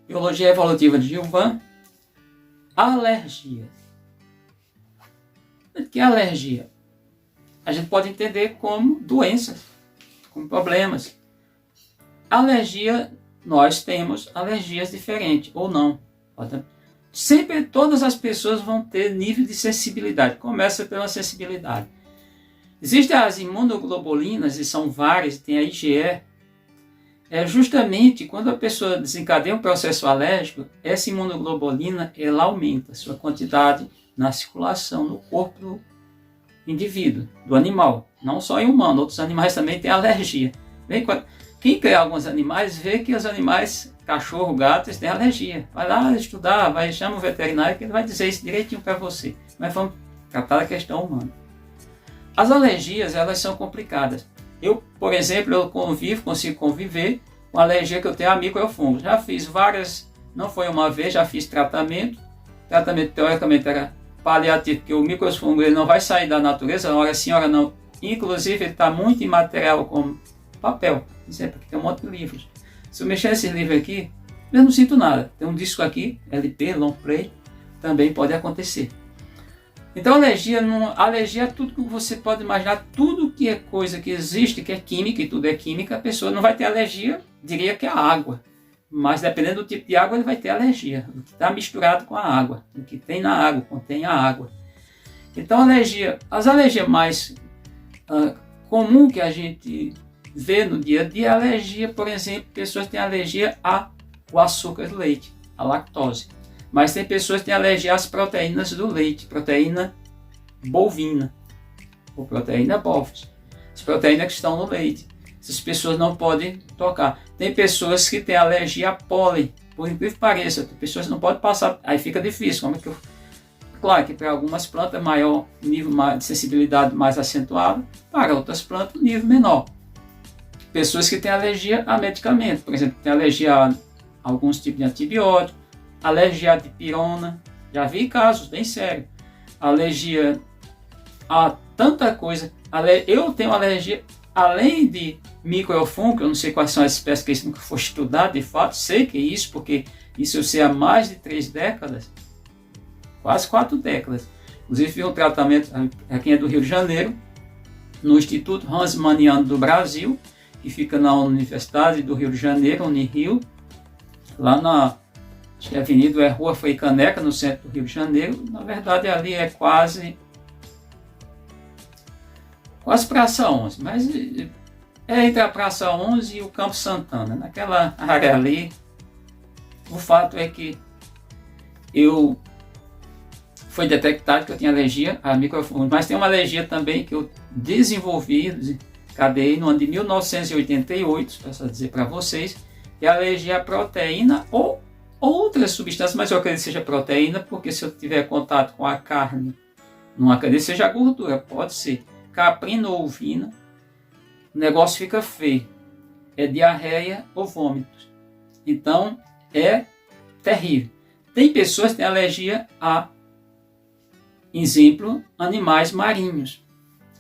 Biologia Evolutiva de Gilvan. Alergia. O que é alergia? A gente pode entender como doenças, como problemas. Alergia, nós temos alergias diferentes, ou não. Sempre todas as pessoas vão ter nível de sensibilidade. Começa pela sensibilidade. Existem as imunoglobulinas, e são várias, tem a IgE. É justamente quando a pessoa desencadeia um processo alérgico, essa imunoglobulina ela aumenta a sua quantidade na circulação no corpo do indivíduo, do animal. Não só em humano, outros animais também têm alergia. Quem quer alguns animais vê que os animais, cachorro, gato, eles têm alergia. Vai lá estudar, chama o veterinário que ele vai dizer isso direitinho para você. Mas vamos tratar da questão humana. As alergias, elas são complicadas. Eu, por exemplo, consigo conviver com a alergia que eu tenho a microfungos. Já fiz várias, não foi uma vez, já fiz tratamento. Tratamento teoricamente era paliativo, porque o microfungo ele não vai sair da natureza, hora sim, hora não. Inclusive ele está muito imaterial como papel. Exemplo, aqui tem um monte de livros. Se eu mexer nesse livro aqui, eu não sinto nada. Tem um disco aqui, LP, long play, também pode acontecer. Então alergia é tudo que você pode imaginar, tudo que é coisa que existe, que é química, e tudo é química, a pessoa não vai ter alergia, diria que é a água. Mas dependendo do tipo de água, ele vai ter alergia. O que está misturado com a água, o que tem na água, contém a água. Então as alergias mais comum que a gente vê no dia a dia é a alergia, por exemplo, pessoas têm alergia ao açúcar do leite, à lactose. Mas tem pessoas que têm alergia às proteínas do leite, proteína bovina ou proteína bovina, as proteínas que estão no leite. Essas pessoas não podem tocar. Tem pessoas que têm alergia a pólen, por incrível que pareça. Tem pessoas que não podem passar, aí fica difícil. Como é que Claro que para algumas plantas maior nível de sensibilidade mais acentuado, para outras plantas nível menor. Pessoas que têm alergia a medicamentos, por exemplo, tem alergia a alguns tipos de antibióticos, alergia a dipirona, já vi casos bem sérios, alergia a tanta coisa. Eu tenho alergia, além de microfungo, eu não sei quais são as espécies que isso nunca foi estudado, de fato, sei que é isso, porque isso eu sei há mais de 3 décadas, quase 4 décadas. Inclusive fiz um tratamento, aqui é do Rio de Janeiro, no Instituto Hansmanniano do Brasil, que fica na Universidade do Rio de Janeiro, Unirio, lá na acho que a avenida Rua Frei Caneca, no centro do Rio de Janeiro. Na verdade, ali é quase Praça 11, mas é entre a Praça 11 e o Campo Santana, naquela área ali. O fato é que foi detectado que eu tinha alergia a microfungos, mas tem uma alergia também que eu desenvolvi, cadei no ano de 1988, para dizer para vocês, que é a alergia à proteína ou outras substâncias, mas eu acredito que seja proteína, porque se eu tiver contato com a carne, não acredito que seja gordura, pode ser caprina ou ovina, o negócio fica feio, é diarreia ou vômitos. Então é terrível. Tem pessoas que têm alergia a, exemplo, animais marinhos,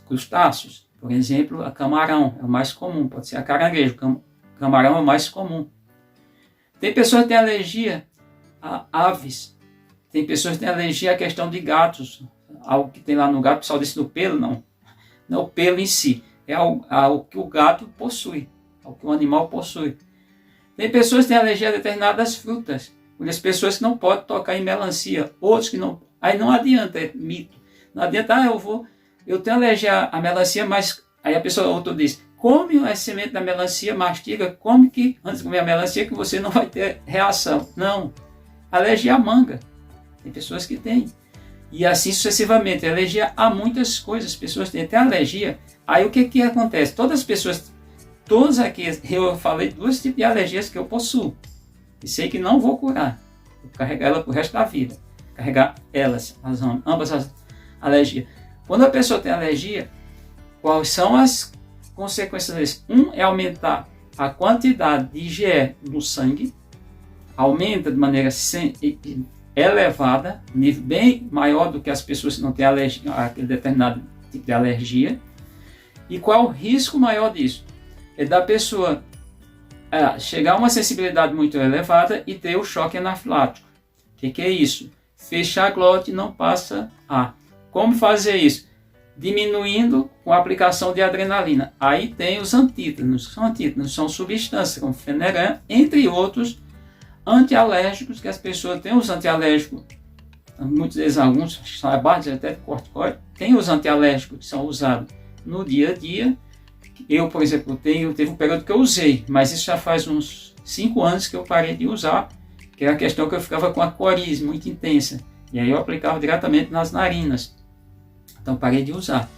crustáceos, por exemplo, a camarão é o mais comum, pode ser a caranguejo, camarão é o mais comum. Tem pessoas que têm alergia a aves, tem pessoas que têm alergia à questão de gatos, algo que tem lá no gato, o pessoal disse no pelo, não é o pelo em si, é ao que o gato possui, ao que o animal possui. Tem pessoas que têm alergia a determinadas frutas, as pessoas que não podem tocar em melancia, outros que não, aí não adianta, é mito, não adianta, eu tenho alergia à melancia, mas aí a pessoa, outro diz, come a semente da melancia, mastiga, come que antes de comer a melancia que você não vai ter reação. Não, alergia à manga, tem pessoas que têm. E assim sucessivamente, alergia a muitas coisas, as pessoas têm até alergia. Aí o que acontece? Todas aqui, eu falei 2 tipos de alergias que eu possuo. E sei que não vou curar, vou carregar ela para o resto da vida. Carregar elas, ambas as alergias. Quando a pessoa tem alergia, quais são as consequências disso? É aumentar a quantidade de IgE no sangue, aumenta de maneira elevada, nível bem maior do que as pessoas que não têm alergia, aquele determinado tipo de alergia. E qual é o risco maior disso? É da pessoa chegar a uma sensibilidade muito elevada e ter o choque anafilático. O que é isso? Fechar a glote e não passa ar. Como fazer isso? Diminuindo com a aplicação de adrenalina. Aí tem os antítonos. São substâncias como feneran, entre outros antialérgicos, que as pessoas têm. Os antialérgicos, muitas vezes alguns são a base até de corticoide, tem os antialérgicos que são usados no dia a dia. Eu, por exemplo, teve um período que eu usei, mas isso já faz uns 5 anos que eu parei de usar, que era a questão que eu ficava com a coriza muito intensa, e aí eu aplicava diretamente nas narinas, então parei de usar.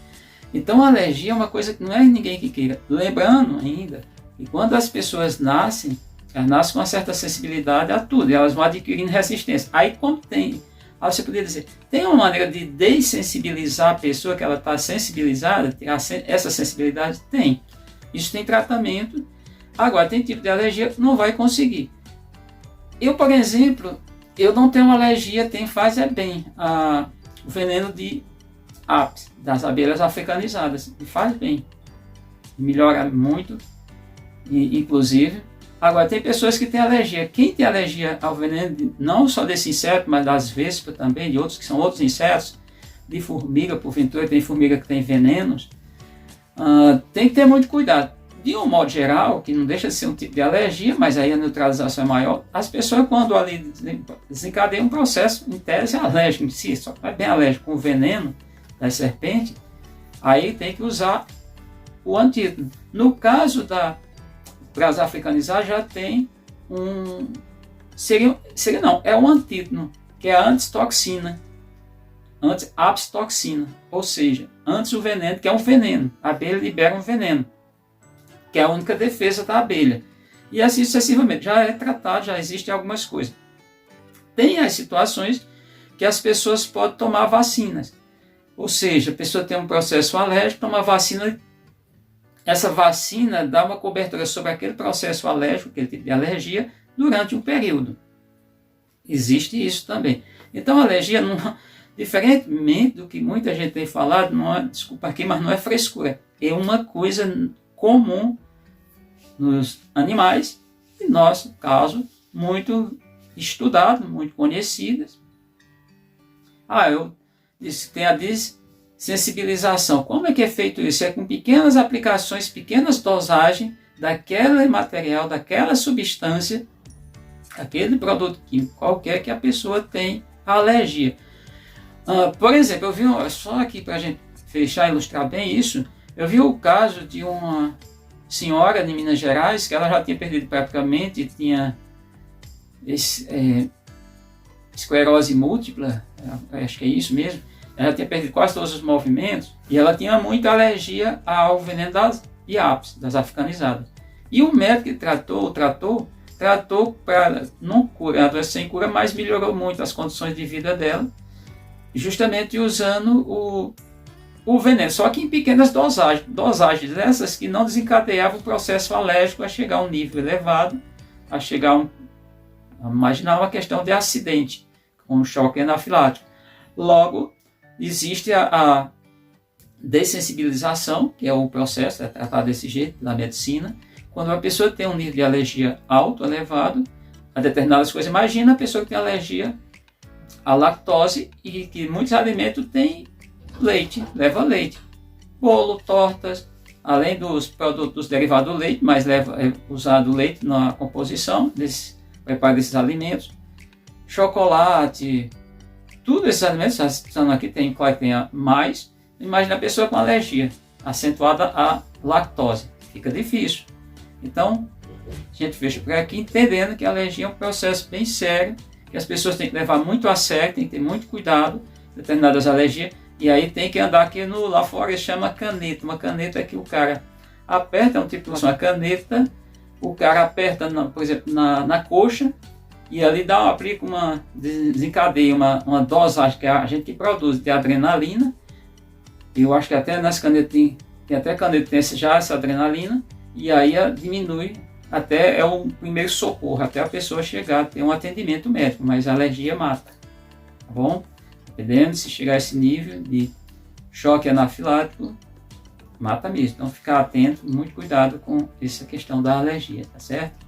Então a alergia é uma coisa que não é ninguém que queira. Lembrando ainda que quando as pessoas nascem, elas nascem com uma certa sensibilidade a tudo, e elas vão adquirindo resistência. Aí como tem, você poderia dizer, tem uma maneira de dessensibilizar a pessoa que ela está sensibilizada, tirar essa sensibilidade? Tem. Isso tem tratamento. Agora, tem tipo de alergia que não vai conseguir. Eu, por exemplo, eu não tenho alergia, faz bem o veneno de apis, das abelhas africanizadas, e faz bem. Melhora muito, inclusive. Agora, tem pessoas que têm alergia. Quem tem alergia ao veneno, não só desse inseto, mas das vespas também, de outros que são outros insetos, de formiga, porventura, tem formiga que tem venenos, tem que ter muito cuidado. De um modo geral, que não deixa de ser um tipo de alergia, mas aí a neutralização é maior, as pessoas, quando ali desencadeiam um processo, em tese, alérgico em si, só que é bem alérgico com o veneno das serpentes, aí tem que usar o antídoto. No caso para as africanizadas, já tem é um antídoto, que é a antitoxina, anti-apistoxina, ou seja, antes o veneno, que é um veneno, a abelha libera um veneno, que é a única defesa da abelha, e assim sucessivamente, já é tratado, já existem algumas coisas. Tem as situações que as pessoas podem tomar vacinas, ou seja, a pessoa tem um processo alérgico, toma vacina. Essa vacina dá uma cobertura sobre aquele processo alérgico, aquele tipo de alergia, durante um período. Existe isso também. Então a alergia, diferentemente do que muita gente tem falado, desculpa aqui, mas não é frescura. É uma coisa comum nos animais, e no nosso caso, muito estudado, muito conhecidas. Eu disse que tem a sensibilização. Como é que é feito isso? É com pequenas aplicações, pequenas dosagens daquele material, daquela substância, aquele produto químico qualquer que a pessoa tem alergia. Por exemplo, eu vi, só aqui para a gente fechar e ilustrar bem isso, eu vi o caso de uma senhora de Minas Gerais, que ela já tinha perdido praticamente, tinha esclerose múltipla, acho que é isso mesmo. Ela tinha perdido quase todos os movimentos e ela tinha muita alergia ao veneno de apis, das africanizadas. E o médico que tratou para não curar, a doença sem cura, mas melhorou muito as condições de vida dela, justamente usando o veneno, só que em pequenas dosagens dessas que não desencadeavam o processo alérgico a chegar a um nível elevado, a imaginar uma questão de acidente, com um choque anafilático. Logo, existe a dessensibilização, que é o processo, é tratado desse jeito na medicina, quando a pessoa tem um nível de alergia alto, elevado, a determinadas coisas. Imagina a pessoa que tem alergia à lactose e que muitos alimentos têm leite, leva leite. Bolo, tortas, além dos produtos derivados do leite, mas é usado leite na composição, preparo desses alimentos. Chocolate, tudo esses alimentos, aqui tem, claro que tem mais. Imagina a pessoa com alergia acentuada à lactose, fica difícil. Então, a gente fecha por aqui entendendo que a alergia é um processo bem sério, que as pessoas têm que levar muito a sério, tem que ter muito cuidado com determinadas alergias, e aí tem que andar aqui lá fora, eles chamam caneta, uma caneta que o cara aperta, é um tipo de uma caneta, o cara aperta, por exemplo, na coxa, e ali desencadeia uma dosagem que é a gente que produz de adrenalina. Eu acho que até nas canetas tem até caneta que tem já essa adrenalina, e aí diminui, até é o primeiro socorro, até a pessoa chegar a ter um atendimento médico, mas a alergia mata, tá bom? Dependendo, se chegar a esse nível de choque anafilático, mata mesmo. Então ficar atento, muito cuidado com essa questão da alergia, tá certo?